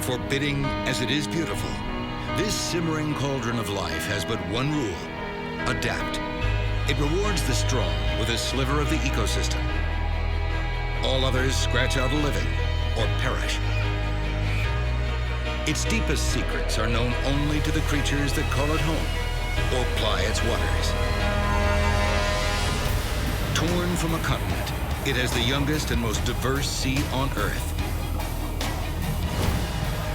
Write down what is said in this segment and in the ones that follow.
Forbidding as it is beautiful, this simmering cauldron of life has but one rule: adapt. It rewards the strong with a sliver of the ecosystem. All others scratch out a living or perish. Its deepest secrets are known only to the creatures that call it home or ply its waters. Torn from a continent, it has the youngest and most diverse sea on Earth.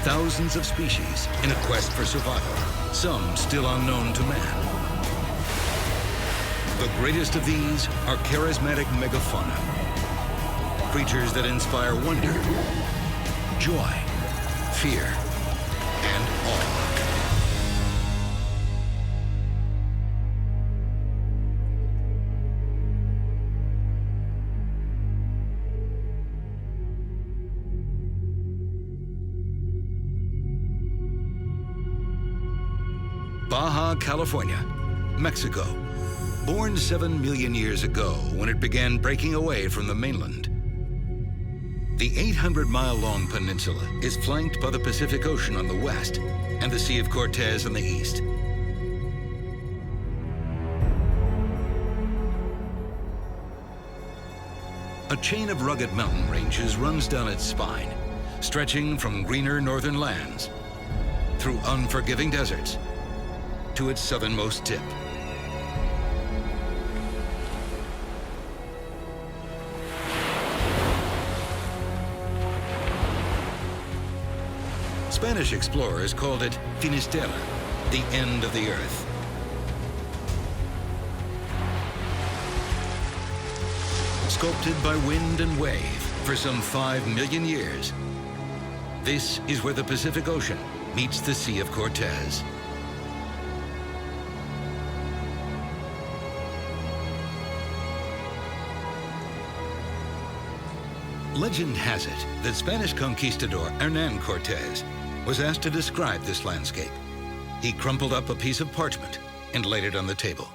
Thousands of species in a quest for survival, some still unknown to man. The greatest of these are charismatic megafauna, creatures that inspire wonder, joy, fear, and awe. Baja California, Mexico. Born 7 million years ago when it began breaking away from the mainland. The 800-mile-long peninsula is flanked by the Pacific Ocean on the west and the Sea of Cortez on the east. A chain of rugged mountain ranges runs down its spine, stretching from greener northern lands, through unforgiving deserts, to its southernmost tip. Spanish explorers called it Finisterre, the end of the earth. Sculpted by wind and wave for some 5 million years, this is where the Pacific Ocean meets the Sea of Cortez. Legend has it that Spanish conquistador Hernán Cortez was asked to describe this landscape. He crumpled up a piece of parchment and laid it on the table.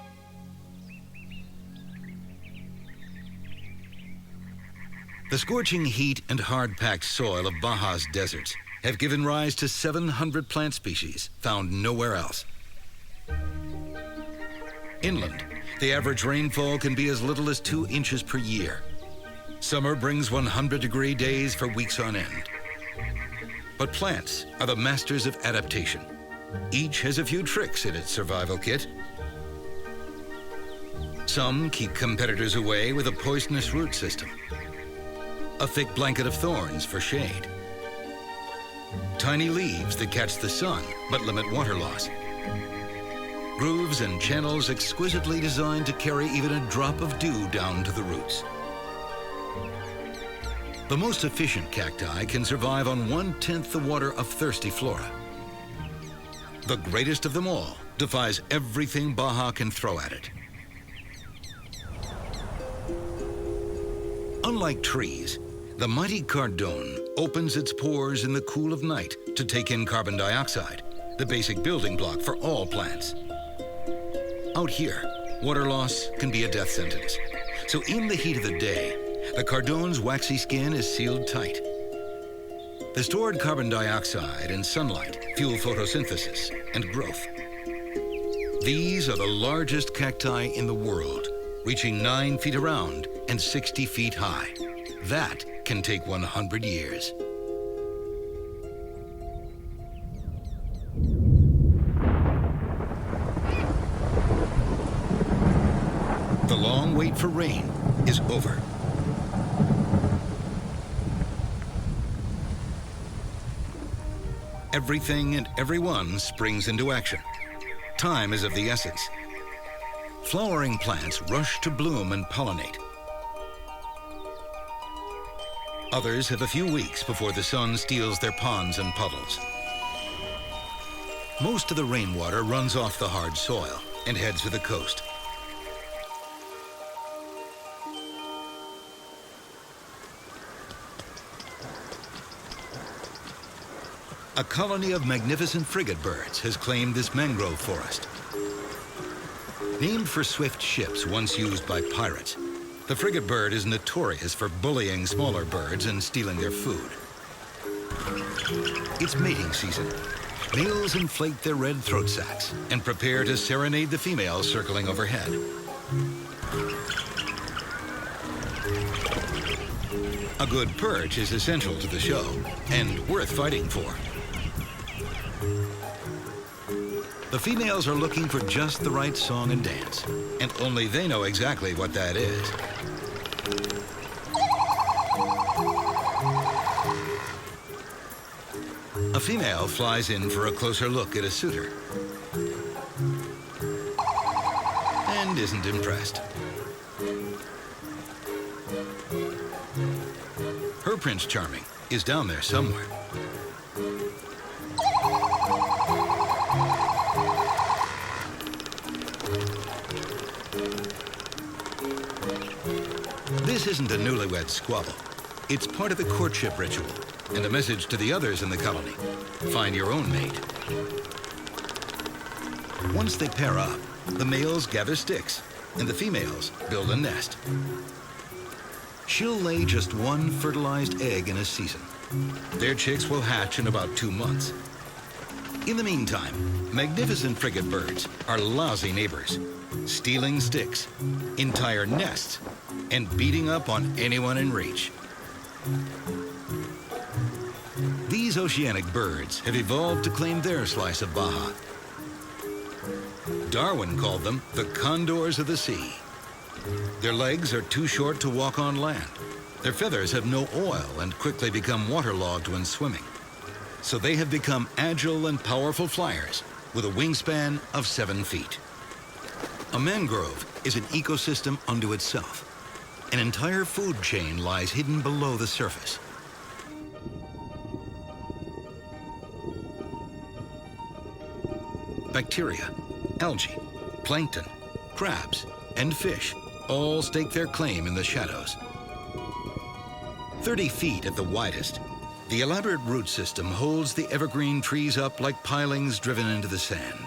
The scorching heat and hard-packed soil of Baja's deserts have given rise to 700 plant species found nowhere else. Inland, the average rainfall can be as little as 2 inches per year. Summer brings 100-degree days for weeks on end. But plants are the masters of adaptation. Each has a few tricks in its survival kit. Some keep competitors away with a poisonous root system, a thick blanket of thorns for shade, tiny leaves that catch the sun but limit water loss, grooves and channels exquisitely designed to carry even a drop of dew down to the roots. The most efficient cacti can survive on 1/10 the water of thirsty flora. The greatest of them all defies everything Baja can throw at it. Unlike trees, the mighty cardon opens its pores in the cool of night to take in carbon dioxide, the basic building block for all plants. Out here, water loss can be a death sentence. So in the heat of the day, the cardon's waxy skin is sealed tight. The stored carbon dioxide and sunlight fuel photosynthesis and growth. These are the largest cacti in the world, reaching 9 feet around and 60 feet high. That can take 100 years. The long wait for rain is over. Everything and everyone springs into action. Time is of the essence. Flowering plants rush to bloom and pollinate. Others have a few weeks before the sun steals their ponds and puddles. Most of the rainwater runs off the hard soil and heads for the coast. A colony of magnificent frigate birds has claimed this mangrove forest. Named for swift ships once used by pirates, the frigate bird is notorious for bullying smaller birds and stealing their food. It's mating season. Males inflate their red throat sacs and prepare to serenade the females circling overhead. A good perch is essential to the show and worth fighting for. The females are looking for just the right song and dance, and only they know exactly what that is. A female flies in for a closer look at a suitor and isn't impressed. Her Prince Charming is down there somewhere. This isn't a newlywed squabble. It's part of the courtship ritual and a message to the others in the colony. Find your own mate. Once they pair up, the males gather sticks and the females build a nest. She'll lay just one fertilized egg in a season. Their chicks will hatch in about 2 months. In the meantime, magnificent frigate birds are lousy neighbors, stealing sticks, entire nests, and beating up on anyone in reach. These oceanic birds have evolved to claim their slice of Baja. Darwin called them the condors of the sea. Their legs are too short to walk on land. Their feathers have no oil and quickly become waterlogged when swimming. So they have become agile and powerful flyers with a wingspan of 7 feet. A mangrove is an ecosystem unto itself. An entire food chain lies hidden below the surface. Bacteria, algae, plankton, crabs, and fish all stake their claim in the shadows. 30 feet at the widest, the elaborate root system holds the evergreen trees up like pilings driven into the sand.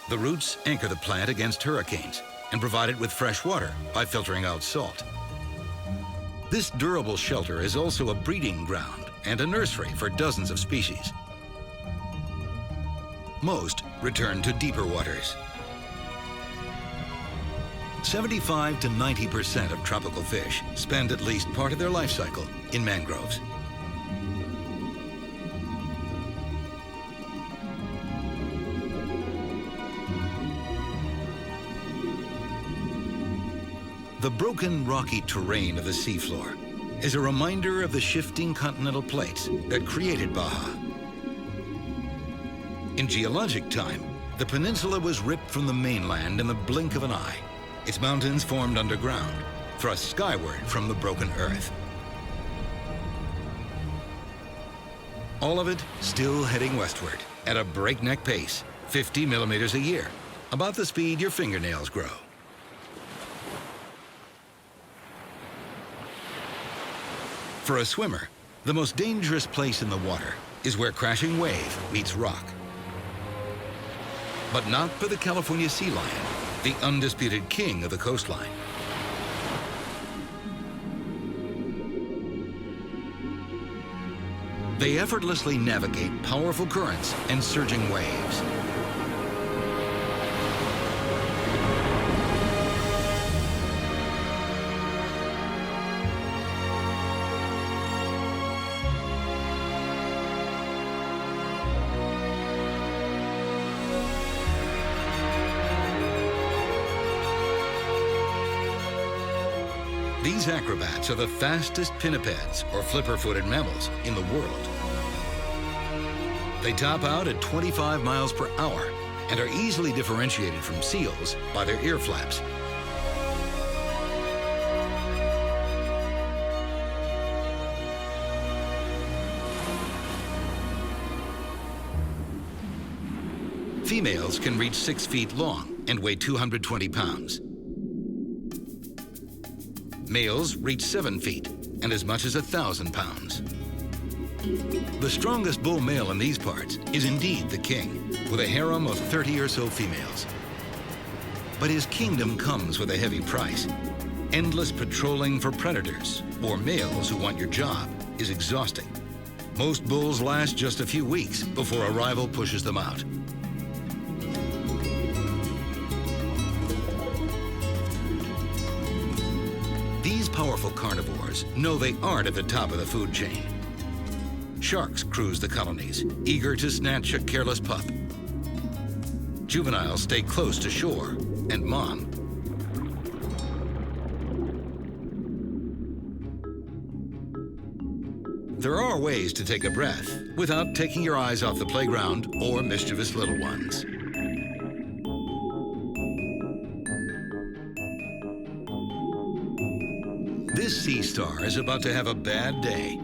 The roots anchor the plant against hurricanes and provide it with fresh water by filtering out salt. This durable shelter is also a breeding ground and a nursery for dozens of species. Most return to deeper waters. 75 to 90% of tropical fish spend at least part of their life cycle in mangroves. The broken, rocky terrain of the seafloor is a reminder of the shifting continental plates that created Baja. In geologic time, the peninsula was ripped from the mainland in the blink of an eye. Its mountains formed underground, thrust skyward from the broken earth. All of it still heading westward at a breakneck pace, 50 millimeters a year, about the speed your fingernails grow. For a swimmer, the most dangerous place in the water is where crashing wave meets rock. But not for the California sea lion, the undisputed king of the coastline. They effortlessly navigate powerful currents and surging waves. These acrobats are the fastest pinnipeds, or flipper-footed mammals, in the world. They top out at 25 miles per hour and are easily differentiated from seals by their ear flaps. Females can reach 6 feet long and weigh 220 pounds. Males reach 7 feet and as much as 1,000 pounds. The strongest bull male in these parts is indeed the king, with a harem of 30 or so females. But his kingdom comes with a heavy price. Endless patrolling for predators or males who want your job is exhausting. Most bulls last just a few weeks before a rival pushes them out. These powerful carnivores know they aren't at the top of the food chain. Sharks cruise the colonies, eager to snatch a careless pup. Juveniles stay close to shore and mom. There are ways to take a breath without taking your eyes off the playground or mischievous little ones. This sea star is about to have a bad day.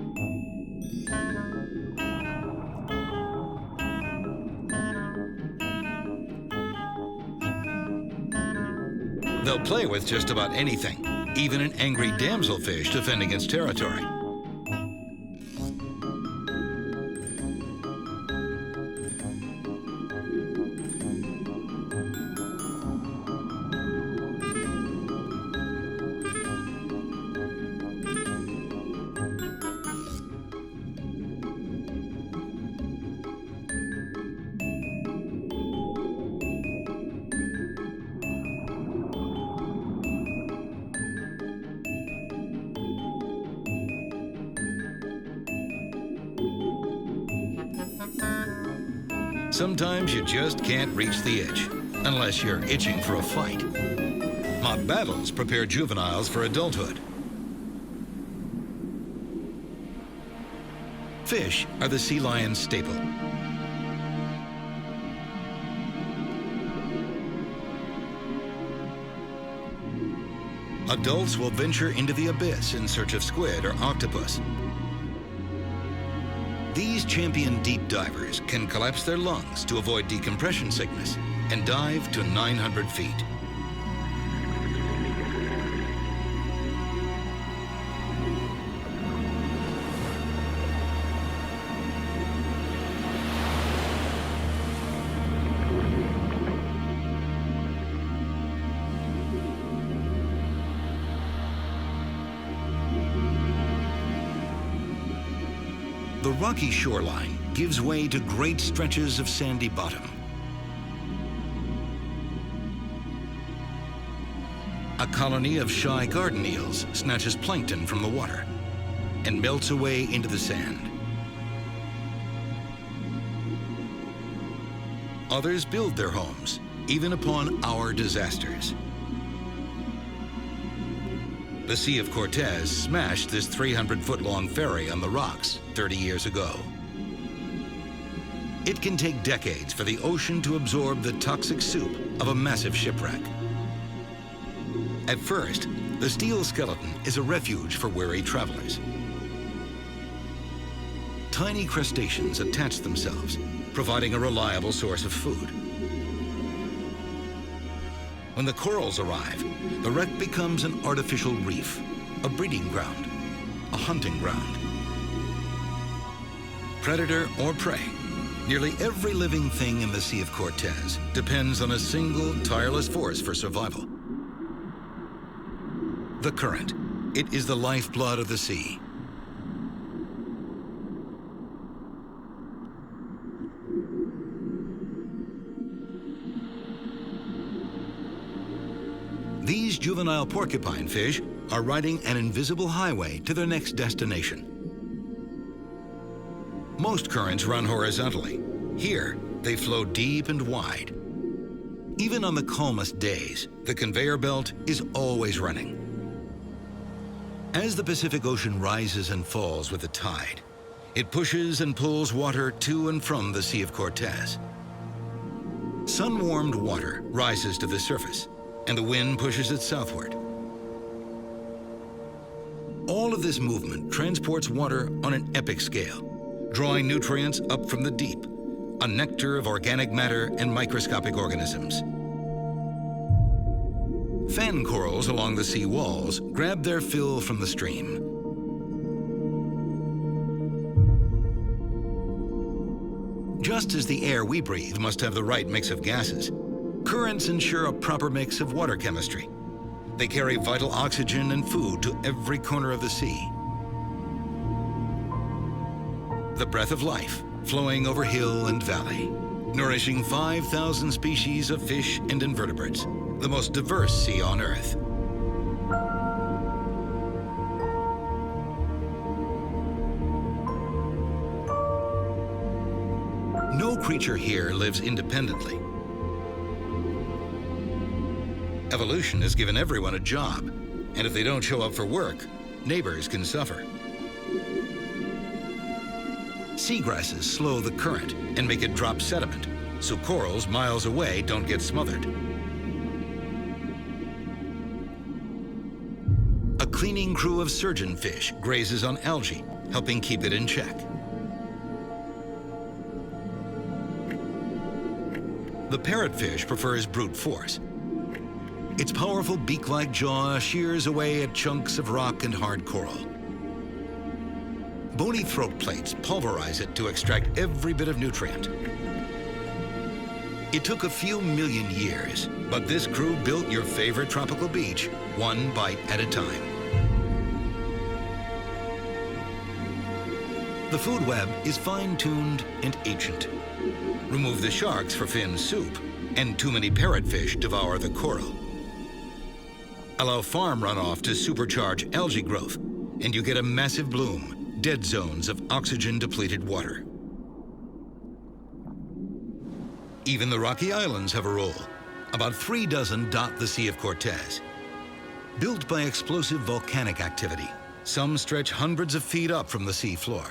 They'll play with just about anything, even an angry damselfish defending its territory. Sometimes you just can't reach the edge, unless you're itching for a fight. Mock battles prepare juveniles for adulthood. Fish are the sea lion's staple. Adults will venture into the abyss in search of squid or octopus. These champion deep divers can collapse their lungs to avoid decompression sickness and dive to 900 feet. The rocky shoreline gives way to great stretches of sandy bottom. A colony of shy garden eels snatches plankton from the water and melts away into the sand. Others build their homes, even upon our disasters. The Sea of Cortez smashed this 300-foot-long ferry on the rocks 30 years ago. It can take decades for the ocean to absorb the toxic soup of a massive shipwreck. At first, the steel skeleton is a refuge for weary travelers. Tiny crustaceans attach themselves, providing a reliable source of food. When the corals arrive, the wreck becomes an artificial reef, a breeding ground, a hunting ground. Predator or prey, nearly every living thing in the Sea of Cortez depends on a single tireless force for survival. The current. It is the lifeblood of the sea. These juvenile porcupine fish are riding an invisible highway to their next destination. Most currents run horizontally. Here, they flow deep and wide. Even on the calmest days, the conveyor belt is always running. As the Pacific Ocean rises and falls with the tide, it pushes and pulls water to and from the Sea of Cortez. Sun-warmed water rises to the surface, and the wind pushes it southward. All of this movement transports water on an epic scale, drawing nutrients up from the deep, a nectar of organic matter and microscopic organisms. Fan corals along the sea walls grab their fill from the stream. Just as the air we breathe must have the right mix of gases, currents ensure a proper mix of water chemistry. They carry vital oxygen and food to every corner of the sea. The breath of life flowing over hill and valley, nourishing 5,000 species of fish and invertebrates, the most diverse sea on Earth. No creature here lives independently. Evolution has given everyone a job, and if they don't show up for work, neighbors can suffer. Seagrasses slow the current and make it drop sediment, so corals miles away don't get smothered. A cleaning crew of surgeonfish grazes on algae, helping keep it in check. The parrotfish prefers brute force. Its powerful beak-like jaw shears away at chunks of rock and hard coral. Bony throat plates pulverize it to extract every bit of nutrient. It took a few million years, but this crew built your favorite tropical beach, one bite at a time. The food web is fine-tuned and ancient. Remove the sharks for fin soup, and too many parrotfish devour the coral. Allow farm runoff to supercharge algae growth, and you get a massive bloom, dead zones of oxygen-depleted water. Even the Rocky Islands have a role. About 3 dozen dot the Sea of Cortez. Built by explosive volcanic activity, some stretch hundreds of feet up from the sea floor.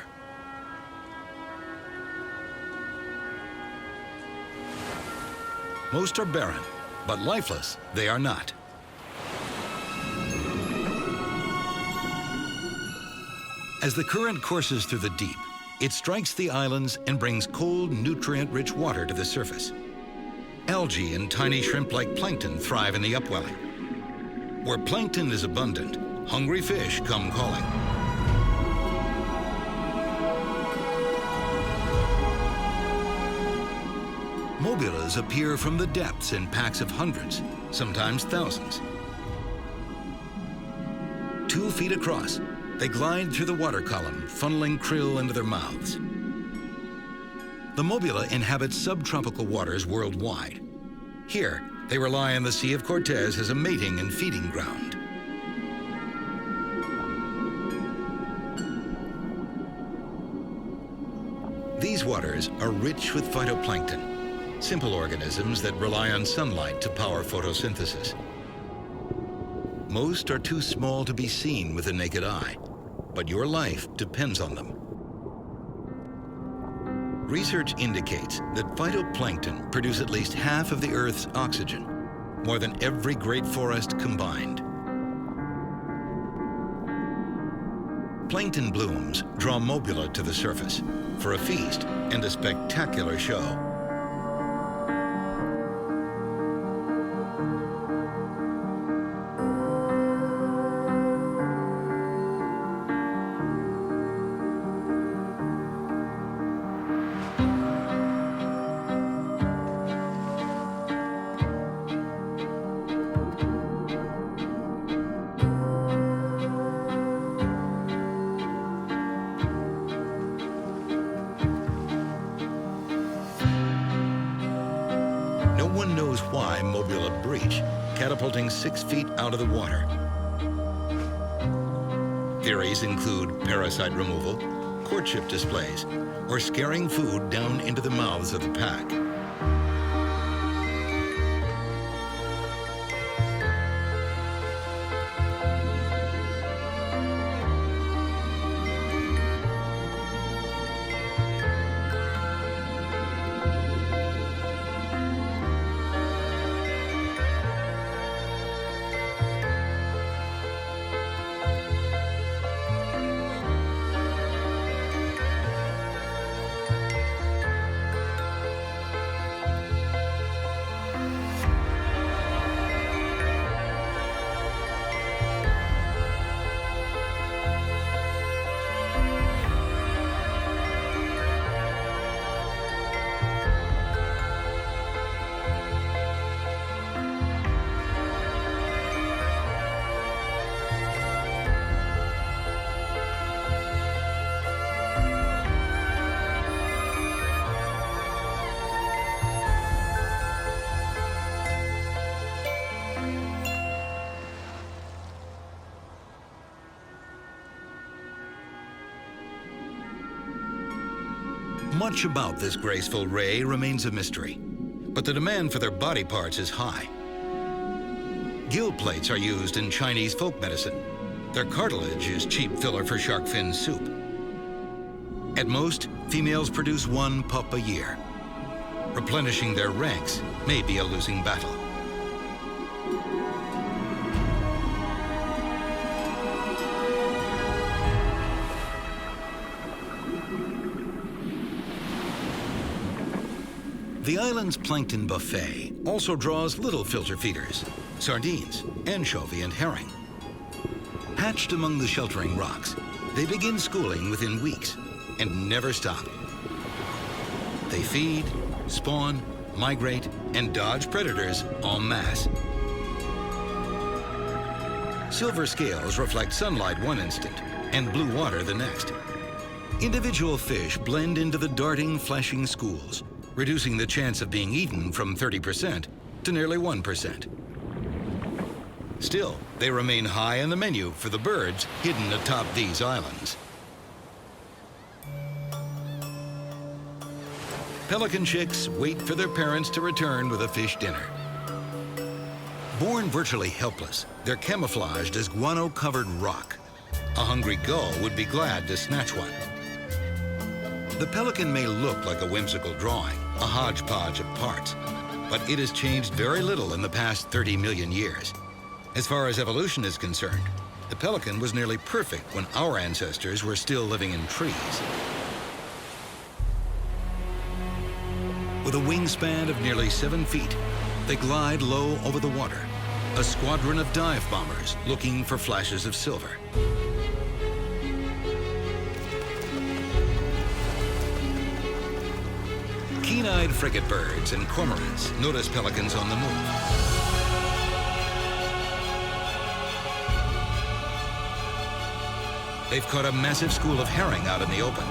Most are barren, but lifeless they are not. As the current courses through the deep, it strikes the islands and brings cold, nutrient-rich water to the surface. Algae and tiny shrimp-like plankton thrive in the upwelling. Where plankton is abundant, hungry fish come calling. Mobulas appear from the depths in packs of hundreds, sometimes thousands. 2 feet across, they glide through the water column, funneling krill into their mouths. The mobula inhabit subtropical waters worldwide. Here, they rely on the Sea of Cortez as a mating and feeding ground. These waters are rich with phytoplankton, simple organisms that rely on sunlight to power photosynthesis. Most are too small to be seen with the naked eye, but your life depends on them. Research indicates that phytoplankton produce at least half of the Earth's oxygen, more than every great forest combined. Plankton blooms draw mobula to the surface for a feast and a spectacular show. No one knows why mobula breach, catapulting 6 feet out of the water. Theories include parasite removal, courtship displays, or scaring food down into the mouths of the pack. Much about this graceful ray remains a mystery, but the demand for their body parts is high. Gill plates are used in Chinese folk medicine. Their cartilage is cheap filler for shark fin soup. At most, females produce one pup a year. Replenishing their ranks may be a losing battle. The island's plankton buffet also draws little filter feeders, sardines, anchovy, and herring. Hatched among the sheltering rocks, they begin schooling within weeks and never stop. They feed, spawn, migrate, and dodge predators en masse. Silver scales reflect sunlight one instant and blue water the next. Individual fish blend into the darting, flashing schools, reducing the chance of being eaten from 30% to nearly 1%. Still, they remain high on the menu for the birds hidden atop these islands. Pelican chicks wait for their parents to return with a fish dinner. Born virtually helpless, they're camouflaged as guano-covered rock. A hungry gull would be glad to snatch one. The pelican may look like a whimsical drawing, a hodgepodge of parts, but it has changed very little in the past 30 million years. As far as evolution is concerned, the pelican was nearly perfect when our ancestors were still living in trees. With a wingspan of nearly 7 feet, they glide low over the water, a squadron of dive bombers looking for flashes of silver. Keen-eyed frigate birds and cormorants notice pelicans on the move. They've caught a massive school of herring out in the open.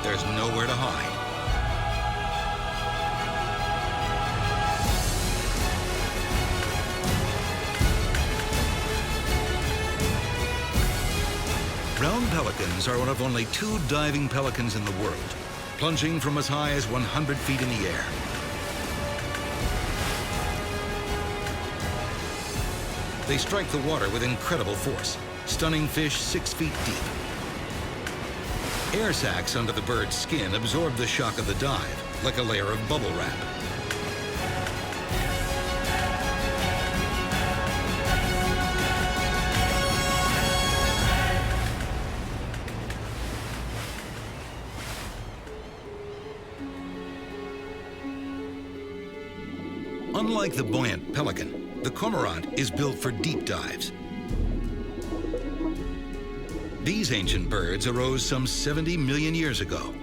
There's nowhere to hide. Brown pelicans are one of only 2 diving pelicans in the world, plunging from as high as 100 feet in the air. They strike the water with incredible force, stunning fish 6 feet deep. Air sacs under the bird's skin absorb the shock of the dive, like a layer of bubble wrap. Unlike the buoyant pelican, the cormorant is built for deep dives. These ancient birds arose some 70 million years ago.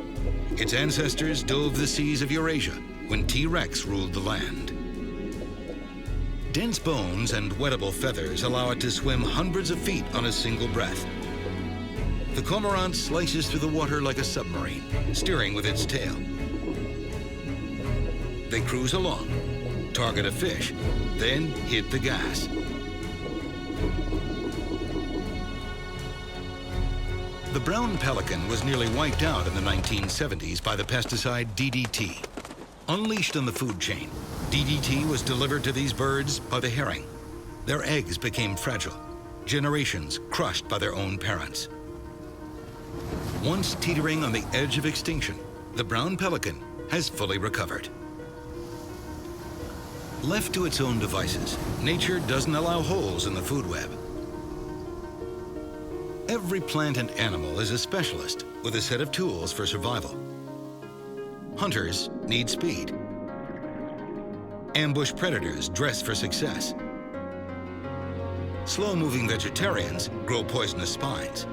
Its ancestors dove the seas of Eurasia when T. rex ruled the land. Dense bones and wettable feathers allow it to swim hundreds of feet on a single breath. The cormorant slices through the water like a submarine, steering with its tail. They cruise along, target a fish, then hit the gas. The brown pelican was nearly wiped out in the 1970s by the pesticide DDT. Unleashed on the food chain, DDT was delivered to these birds by the herring. Their eggs became fragile, generations crushed by their own parents. Once teetering on the edge of extinction, the brown pelican has fully recovered. Left to its own devices, nature doesn't allow holes in the food web. Every plant and animal is a specialist with a set of tools for survival. Hunters need speed. Ambush predators dress for success. Slow-moving vegetarians grow poisonous spines.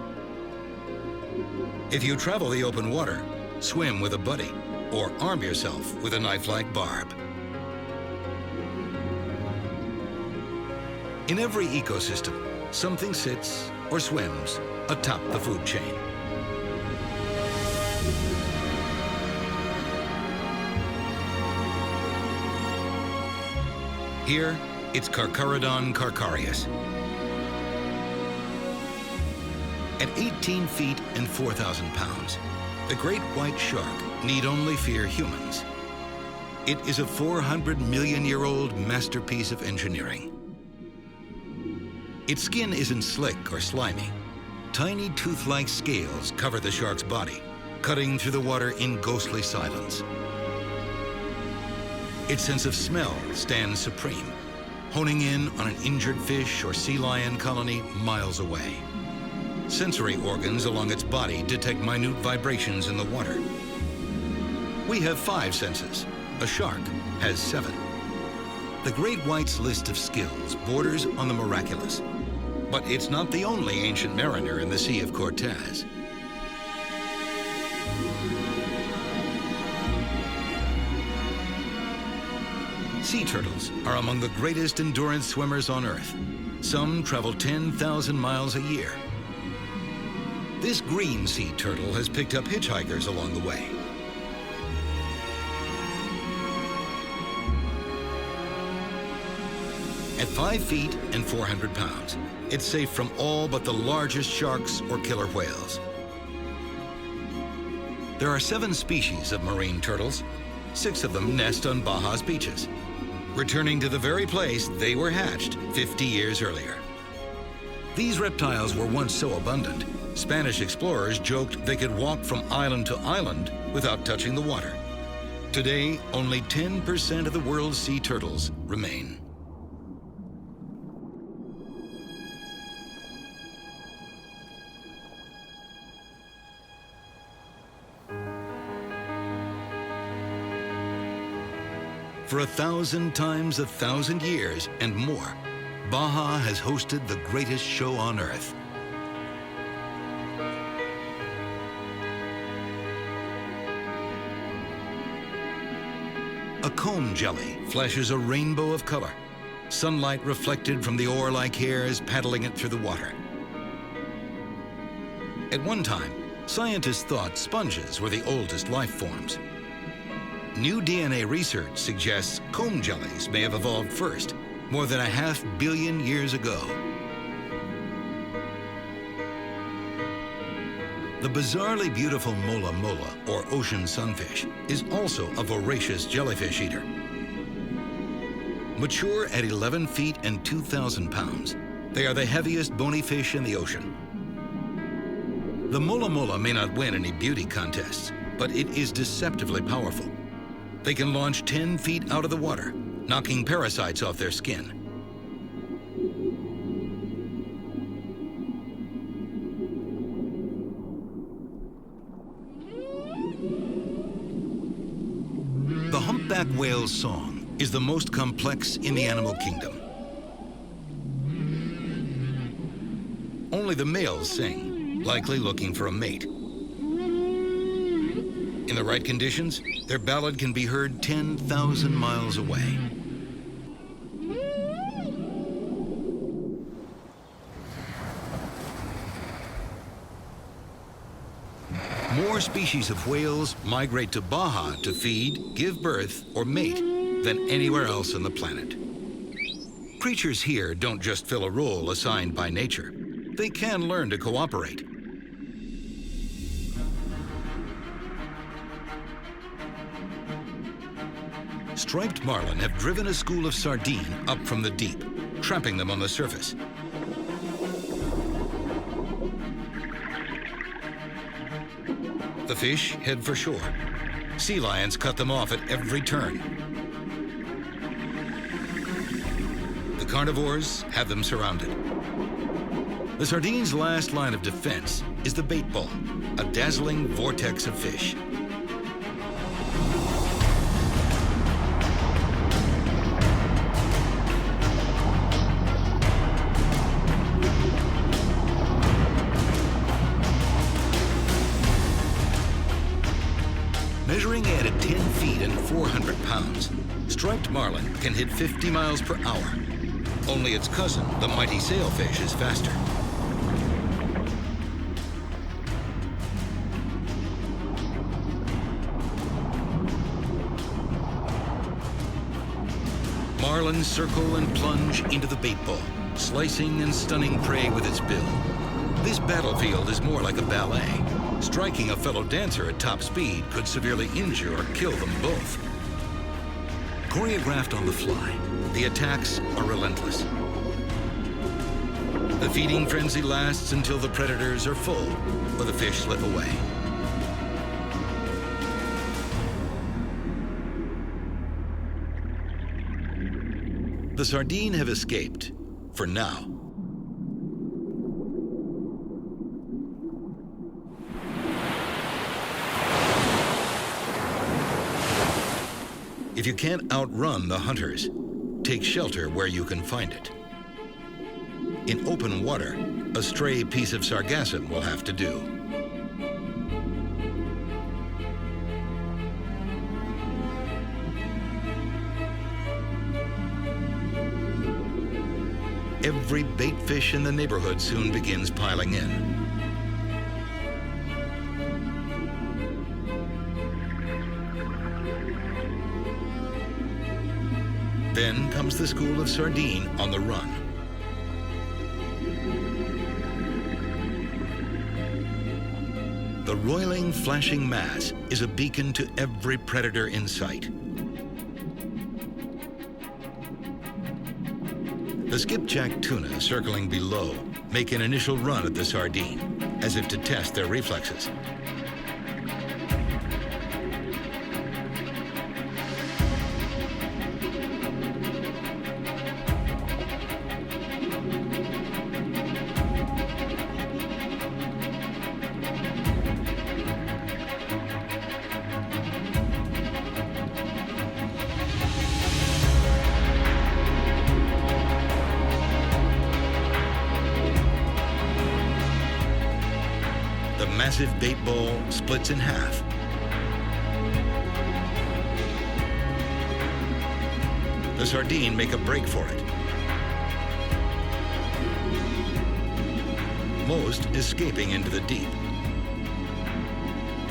If you travel the open water, swim with a buddy or arm yourself with a knife-like barb. In every ecosystem, something sits or swims atop the food chain. Here, it's Carcharodon carcharius. At 18 feet and 4,000 pounds, the great white shark need only fear humans. It is a 400-million-year-old masterpiece of engineering. Its skin isn't slick or slimy. Tiny tooth-like scales cover the shark's body, cutting through the water in ghostly silence. Its sense of smell stands supreme, honing in on an injured fish or sea lion colony miles away. Sensory organs along its body detect minute vibrations in the water. We have 5 senses. A shark has 7. The great white's list of skills borders on the miraculous. But it's not the only ancient mariner in the Sea of Cortez. Sea turtles are among the greatest endurance swimmers on Earth. Some travel 10,000 miles a year. This green sea turtle has picked up hitchhikers along the way. At 5 feet and 400 pounds, it's safe from all but the largest sharks or killer whales. There are 7 species of marine turtles. 6 of them nest on Baja's beaches, returning to the very place they were hatched 50 years earlier. These reptiles were once so abundant, Spanish explorers joked they could walk from island to island without touching the water. Today, only 10% of the world's sea turtles remain. For 1,000 times 1,000 years and more, Baja has hosted the greatest show on Earth. A comb jelly flashes a rainbow of color, sunlight reflected from the oar-like hairs paddling it through the water. At one time, scientists thought sponges were the oldest life forms. New DNA research suggests comb jellies may have evolved first, more than 500 million years ago. The bizarrely beautiful mola mola, or ocean sunfish, is also a voracious jellyfish eater. Mature at 11 feet and 2,000 pounds, they are the heaviest bony fish in the ocean. The mola mola may not win any beauty contests, but it is deceptively powerful. They can launch 10 feet out of the water, knocking parasites off their skin. The humpback whale's song is the most complex in the animal kingdom. Only the males sing, likely looking for a mate. In the right conditions, their ballad can be heard 10,000 miles away. More species of whales migrate to Baja to feed, give birth, or mate than anywhere else on the planet. Creatures here don't just fill a role assigned by nature. They can learn to cooperate. Striped marlin have driven a school of sardine up from the deep, trapping them on the surface. The fish head for shore. Sea lions cut them off at every turn. The carnivores have them surrounded. The sardine's last line of defense is the bait ball, a dazzling vortex of fish. Measuring at 10 feet and 400 pounds, striped marlin can hit 50 miles per hour. Only its cousin, the mighty sailfish, is faster. Marlins circle and plunge into the bait ball, slicing and stunning prey with its bill. This battlefield is more like a ballet. Striking a fellow dancer at top speed could severely injure or kill them both. Choreographed on the fly, the attacks are relentless. The feeding frenzy lasts until the predators are full or the fish slip away. The sardine have escaped, for now. If you can't outrun the hunters, take shelter where you can find it. In open water, a stray piece of sargassum will have to do. Every bait fish in the neighborhood soon begins piling in. Then comes the school of sardine on the run. The roiling, flashing mass is a beacon to every predator in sight. The skipjack tuna circling below make an initial run at the sardine, as if to test their reflexes. The massive bait bowl splits in half. The sardine make a break for it. Most escaping into the deep.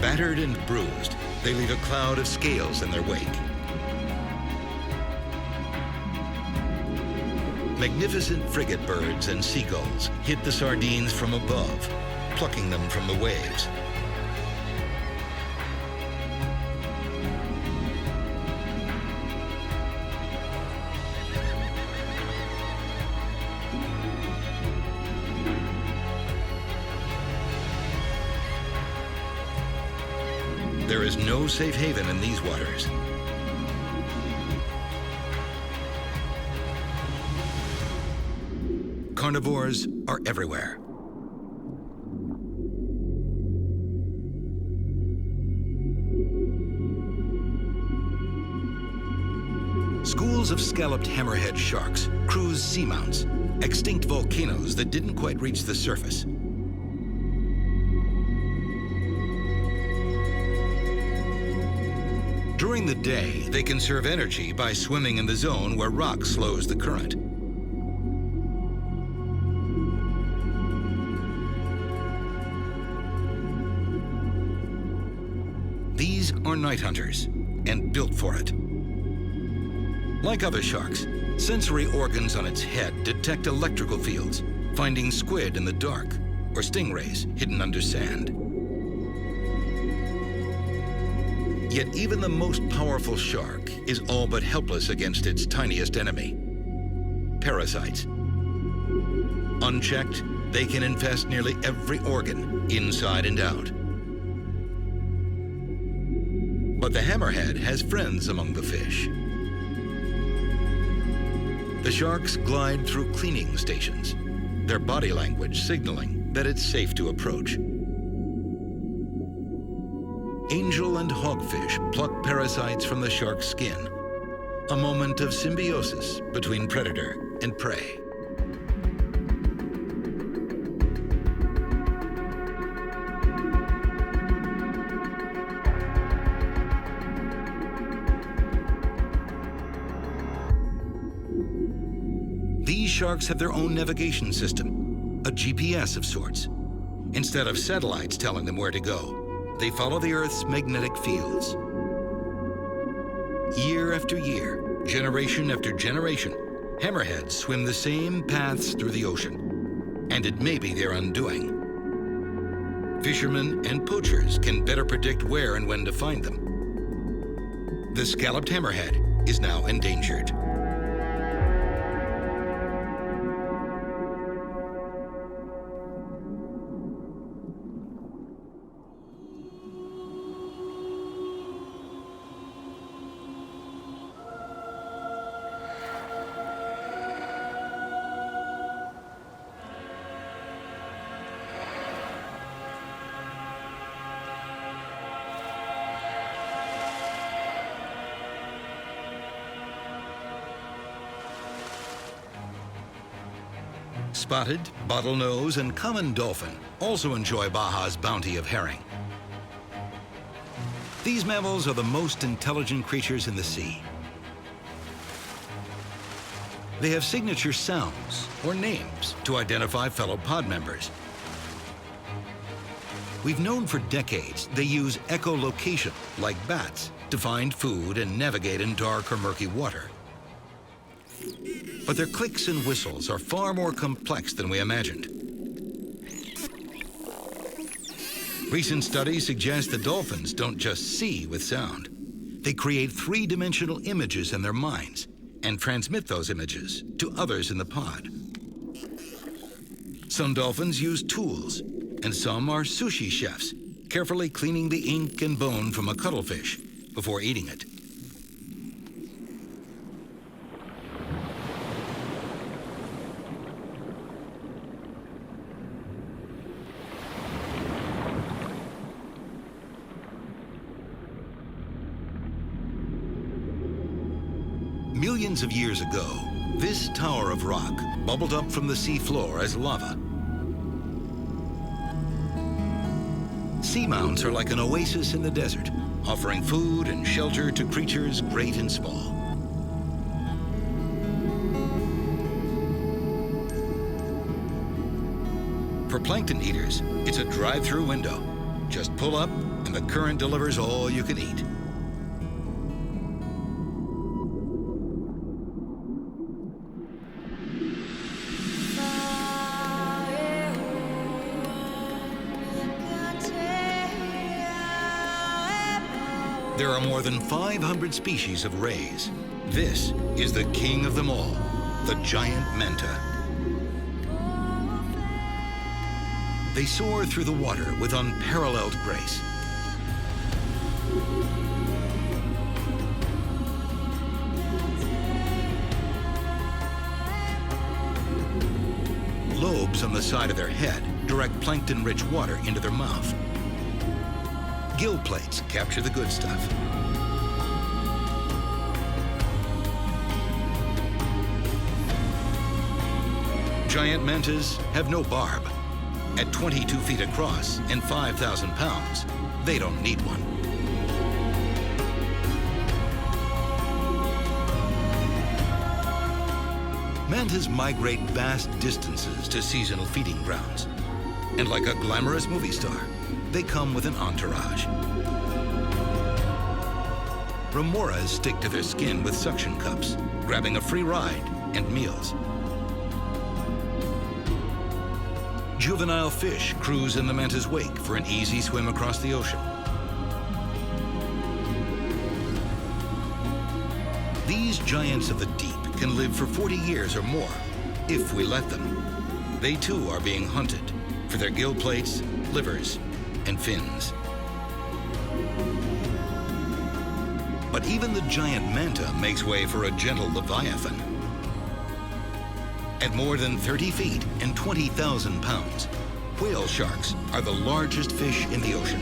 Battered and bruised, they leave a cloud of scales in their wake. Magnificent frigate birds and seagulls hit the sardines from above, plucking them from the waves. There is no safe haven in these waters. Carnivores are everywhere. Schools of scalloped hammerhead sharks cruise seamounts, extinct volcanoes that didn't quite reach the surface. During the day, they conserve energy by swimming in the zone where rock slows the current. These are night hunters, and built for it. Like other sharks, sensory organs on its head detect electrical fields, finding squid in the dark or stingrays hidden under sand. Yet even the most powerful shark is all but helpless against its tiniest enemy, parasites. Unchecked, they can infest nearly every organ, inside and out. But the hammerhead has friends among the fish. The sharks glide through cleaning stations, their body language signaling that it's safe to approach. Angel and hogfish pluck parasites from the shark's skin, a moment of symbiosis between predator and prey. These sharks have their own navigation system, a GPS of sorts. Instead of satellites telling them where to go, they follow the Earth's magnetic fields. Year after year, generation after generation, hammerheads swim the same paths through the ocean, and it may be their undoing. Fishermen and poachers can better predict where and when to find them. The scalloped hammerhead is now endangered. Spotted, bottlenose, and common dolphin also enjoy Baja's bounty of herring. These mammals are the most intelligent creatures in the sea. They have signature sounds or names to identify fellow pod members. We've known for decades they use echolocation, like bats, to find food and navigate in dark or murky water. But their clicks and whistles are far more complex than we imagined. Recent studies suggest the dolphins don't just see with sound. They create three-dimensional images in their minds and transmit those images to others in the pod. Some dolphins use tools, and some are sushi chefs, carefully cleaning the ink and bone from a cuttlefish before eating it. Millions of years ago, this tower of rock bubbled up from the sea floor as lava. Seamounts are like an oasis in the desert, offering food and shelter to creatures great and small. For plankton eaters, it's a drive-through window. Just pull up and the current delivers all you can eat. There are more than 500 species of rays. This is the king of them all, the giant manta. They soar through the water with unparalleled grace. Lobes on the side of their head direct plankton-rich water into their mouth. Gill plates capture the good stuff. Giant mantas have no barb. At 22 feet across and 5,000 pounds, they don't need one. Mantas migrate vast distances to seasonal feeding grounds. And like a glamorous movie star, they come with an entourage. Remoras stick to their skin with suction cups, grabbing a free ride and meals. Juvenile fish cruise in the manta's wake for an easy swim across the ocean. These giants of the deep can live for 40 years or more, if we let them. They too are being hunted for their gill plates, livers, and fins. But even the giant manta makes way for a gentle leviathan. At more than 30 feet and 20,000 pounds, whale sharks are the largest fish in the ocean.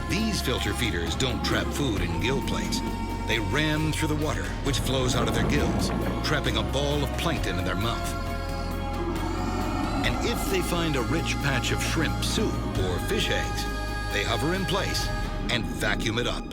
These filter feeders don't trap food in gill plates. They ram through the water, which flows out of their gills, trapping a ball of plankton in their mouth. And if they find a rich patch of shrimp soup or fish eggs, they hover in place and vacuum it up.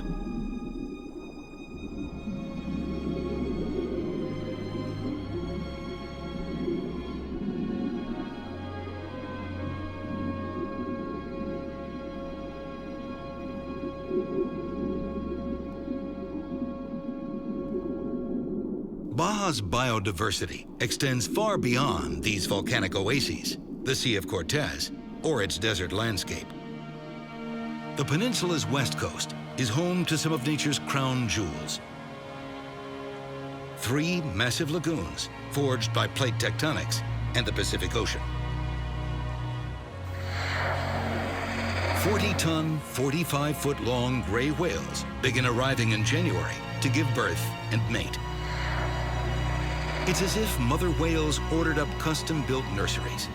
Baja's biodiversity extends far beyond these volcanic oases, the Sea of Cortez, or its desert landscape. The peninsula's west coast is home to some of nature's crown jewels. 3 massive lagoons forged by plate tectonics and the Pacific Ocean. 40-ton, 45-foot-long gray whales begin arriving in January to give birth and mate. It's as if mother whales ordered up custom-built nurseries.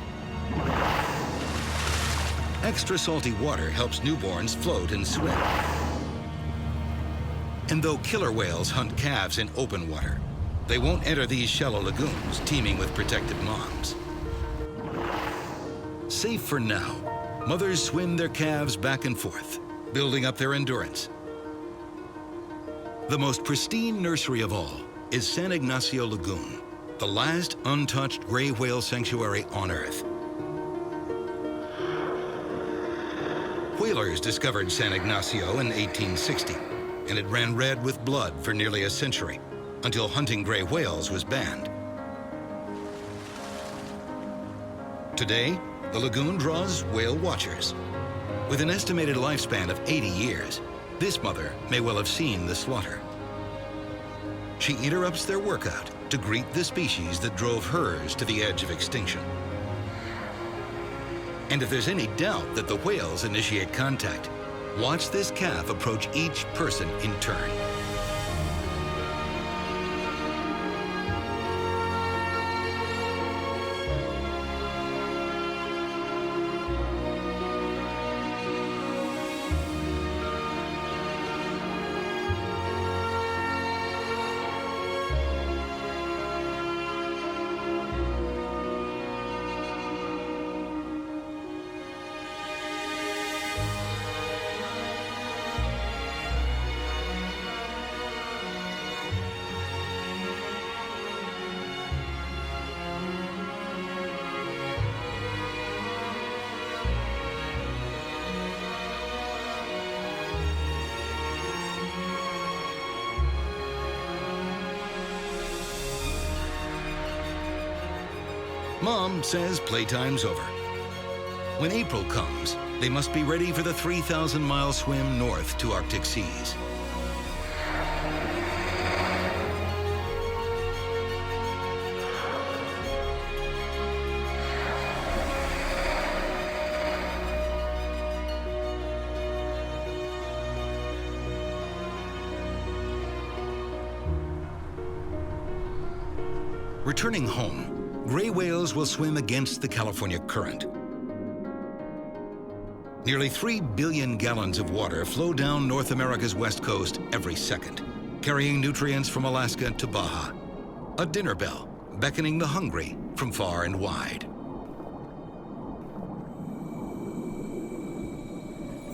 Extra salty water helps newborns float and swim. And though killer whales hunt calves in open water, they won't enter these shallow lagoons teeming with protected moms. Safe for now, mothers swim their calves back and forth, building up their endurance. The most pristine nursery of all is San Ignacio Lagoon, the last untouched gray whale sanctuary on Earth. Whalers discovered San Ignacio in 1860, and it ran red with blood for nearly a century, until hunting gray whales was banned. Today, the lagoon draws whale watchers. With an estimated lifespan of 80 years, this mother may well have seen the slaughter. She interrupts their workout to greet the species that drove hers to the edge of extinction. And if there's any doubt that the whales initiate contact, watch this calf approach each person in turn. Mom says playtime's over. When April comes, they must be ready for the 3,000-mile swim north to Arctic seas. Returning home, gray whales will swim against the California current. Nearly 3 billion gallons of water flow down North America's west coast every second, carrying nutrients from Alaska to Baja. A dinner bell beckoning the hungry from far and wide.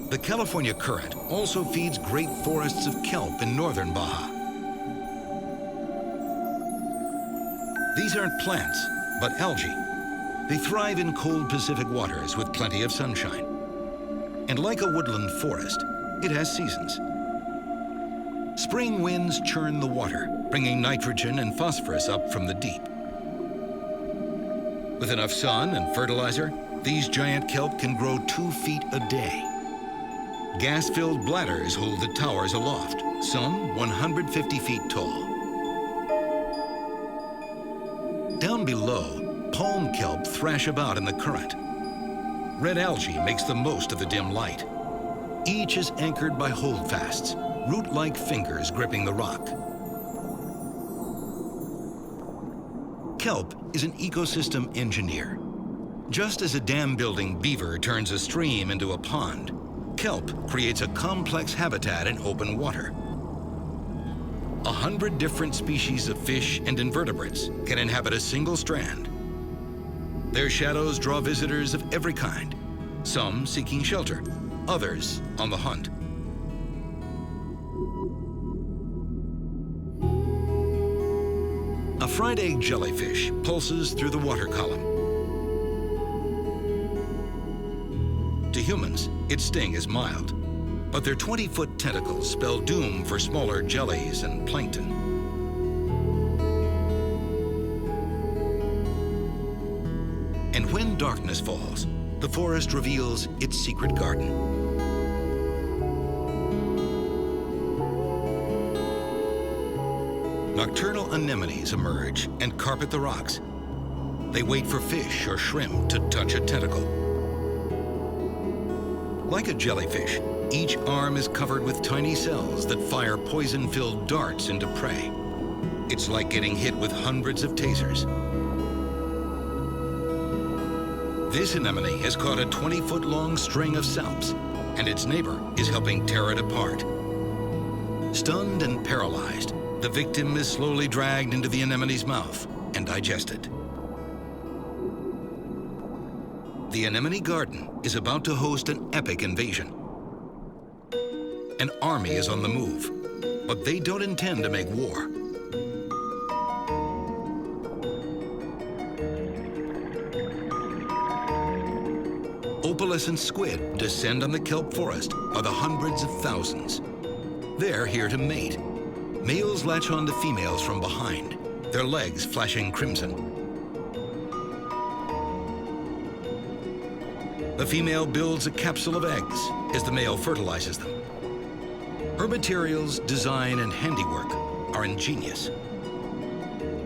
The California current also feeds great forests of kelp in northern Baja. These aren't plants, but algae. They thrive in cold Pacific waters with plenty of sunshine. And like a woodland forest, it has seasons. Spring winds churn the water, bringing nitrogen and phosphorus up from the deep. With enough sun and fertilizer, these giant kelp can grow 2 feet a day. Gas-filled bladders hold the towers aloft, some 150 feet tall. Down below, palm kelp thrash about in the current. Red algae makes the most of the dim light. Each is anchored by holdfasts, root-like fingers gripping the rock. Kelp is an ecosystem engineer. Just as a dam-building beaver turns a stream into a pond, kelp creates a complex habitat in open water. 100 different species of fish and invertebrates can inhabit a single strand. Their shadows draw visitors of every kind, some seeking shelter, others on the hunt. A fried egg jellyfish pulses through the water column. To humans, its sting is mild, but their 20-foot tentacles spell doom for smaller jellies and plankton. And when darkness falls, the forest reveals its secret garden. Nocturnal anemones emerge and carpet the rocks. They wait for fish or shrimp to touch a tentacle. Like a jellyfish, each arm is covered with tiny cells that fire poison-filled darts into prey. It's like getting hit with hundreds of tasers. This anemone has caught a 20-foot-long string of salps, and its neighbor is helping tear it apart. Stunned and paralyzed, the victim is slowly dragged into the anemone's mouth and digested. The anemone garden is about to host an epic invasion. An army is on the move, but they don't intend to make war. Opalescent squid descend on the kelp forest by the hundreds of thousands. They're here to mate. Males latch on to females from behind, their legs flashing crimson. The female builds a capsule of eggs as the male fertilizes them. Her materials, design, and handiwork are ingenious.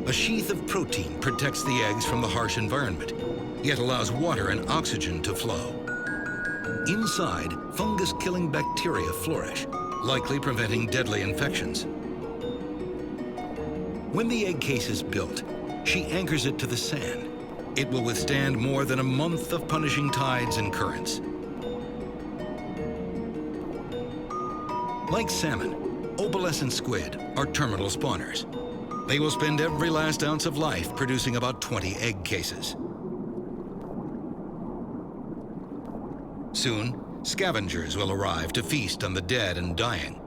A sheath of protein protects the eggs from the harsh environment, yet allows water and oxygen to flow. Inside, fungus-killing bacteria flourish, likely preventing deadly infections. When the egg case is built, she anchors it to the sand. It will withstand more than a month of punishing tides and currents. Like salmon, opalescent squid are terminal spawners. They will spend every last ounce of life producing about 20 egg cases. Soon, scavengers will arrive to feast on the dead and dying.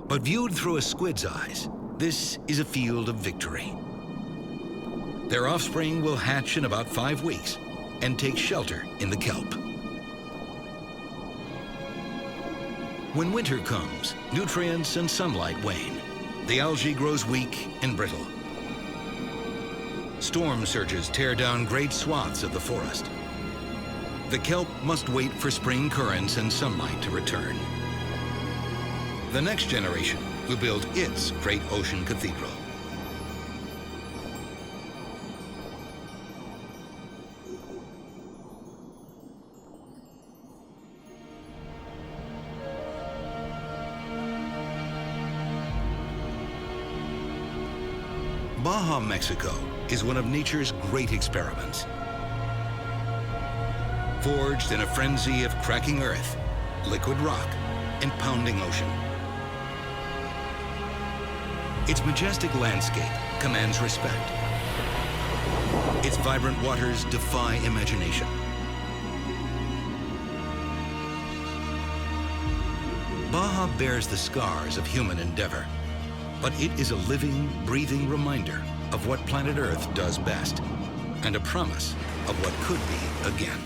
But viewed through a squid's eyes, this is a field of victory. Their offspring will hatch in about 5 weeks and take shelter in the kelp. When winter comes, nutrients and sunlight wane. The algae grows weak and brittle. Storm surges tear down great swaths of the forest. The kelp must wait for spring currents and sunlight to return. The next generation will build its great ocean cathedral. Baja Mexico is one of nature's great experiments. Forged in a frenzy of cracking earth, liquid rock, and pounding ocean. Its majestic landscape commands respect. Its vibrant waters defy imagination. Baja bears the scars of human endeavor, but it is a living, breathing reminder of what planet Earth does best, and a promise of what could be again.